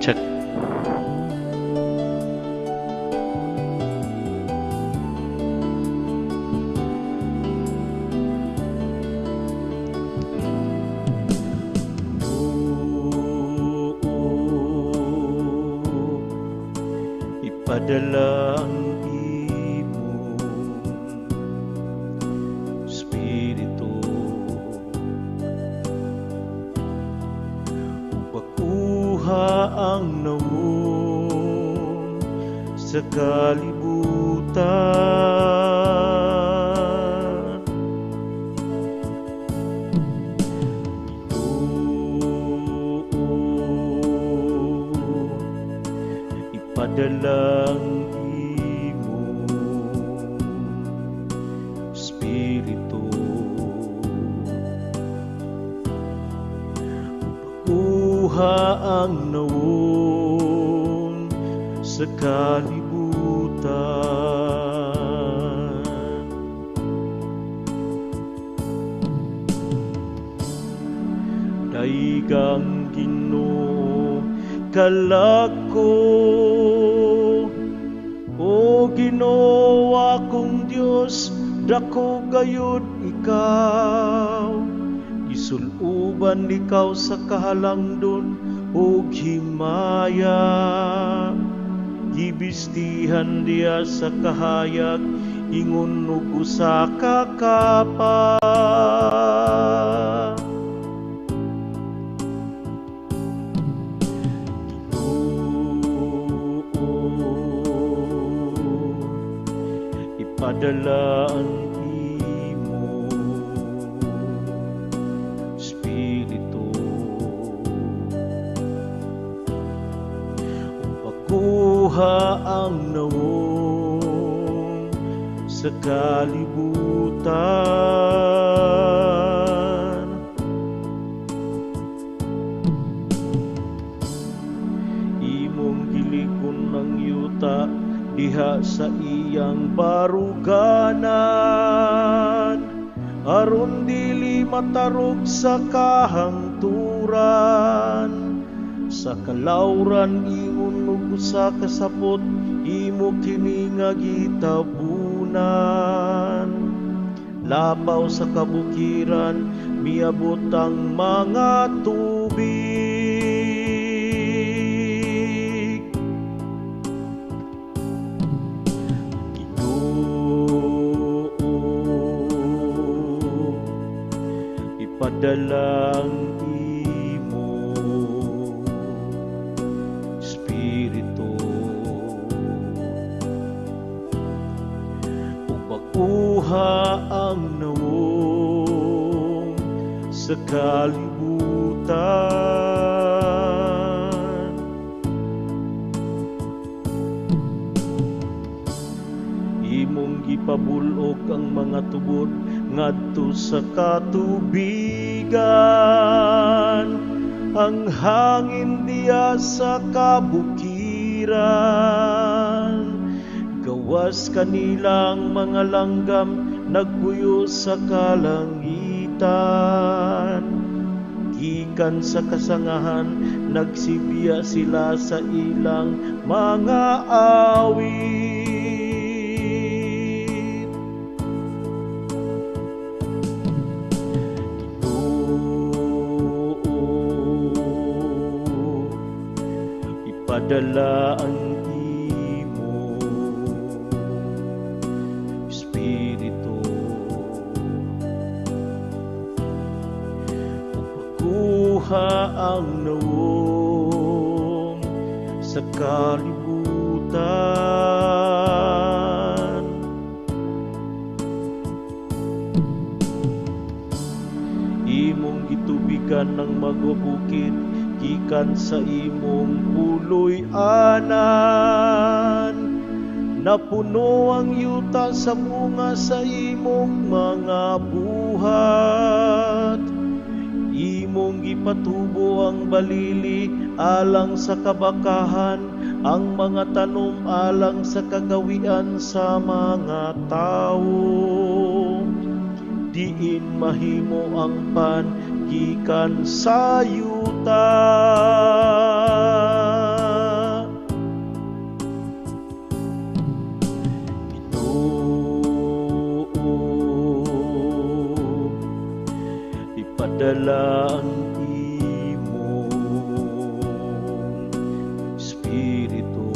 Check. Ipadala ang imong Espiritu upakuha ang nawon sa kalibutan. Ipadala ang imong Espiritu upakuha ang nawon sa kalibutan. Daigang Ginoo kalako, o Ginoo akong Dios, dako gayud ikaw. Gisuluban ikaw sa kahalangdon o himaya, gibistihan diya sa kahayag, ingon ug usa ka kapa. Ipadala ang imong Espiritu upakuha ang nawon sa kalibutan. Imong gilikon ng yuta diha sa iyang baruganan, aron dili matarog sa kahangturan. Sa kalawran ingon ug usa ka sapot, imo kini nga gitabunan. Lapaw sa kabukiran, miabot ang mga tubig. Ipadala ang imong Espiritu upakuha ang nawon sa kalibutan. Imong gipabulog ang mga tubod ngadto sa katubigan, ang hangin diya sa kabukiran. Gawas kanilang mga langgam nagpuyo sa kalangitan. Gikan sa kasangahan nagsibiya sila sa ilang mga awit. Ipadala ang imong Espiritu upakuha ang nawon sa kalibutan. Imong gitubigan ng magubukid, gikan sa imong puloy anan. Napuno ang yuta sa bunga sa imong mga buhat. Imong gipatubo ang balili alang sa kabakahan, ang mga tanom alang sa kagawian sa mga tawo. Diin mahimo ang pan gikan sa yuta. ipadala ang imong Espiritu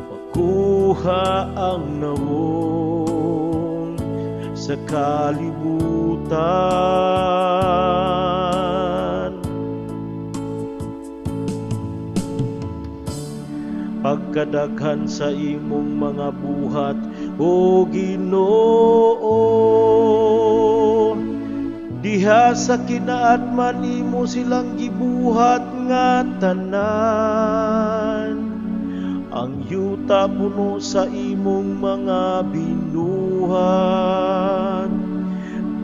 makuha ang nawong sa kalibutan. Pagkadaghan sa imong mga buhat, O Ginoo, diha sa kinaatman imo silang gibuhat nga tanan. Ang yuta puno sa imong mga binuhat,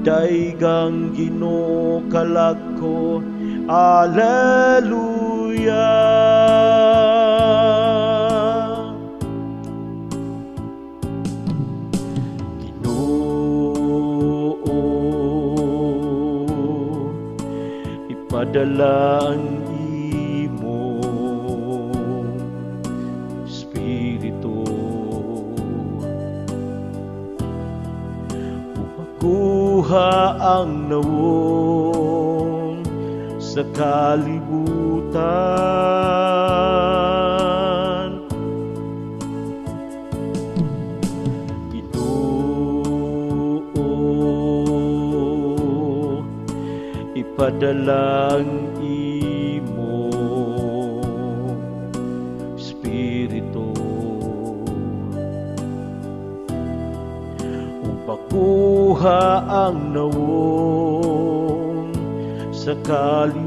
daigang Ginoo kalagko, Alleluia. Ipadala ang imong Espiritu upakuha ang nawong sa kalibutan. Ipadala ang imong Espiritu upakuha ang nawong sa kalibutan.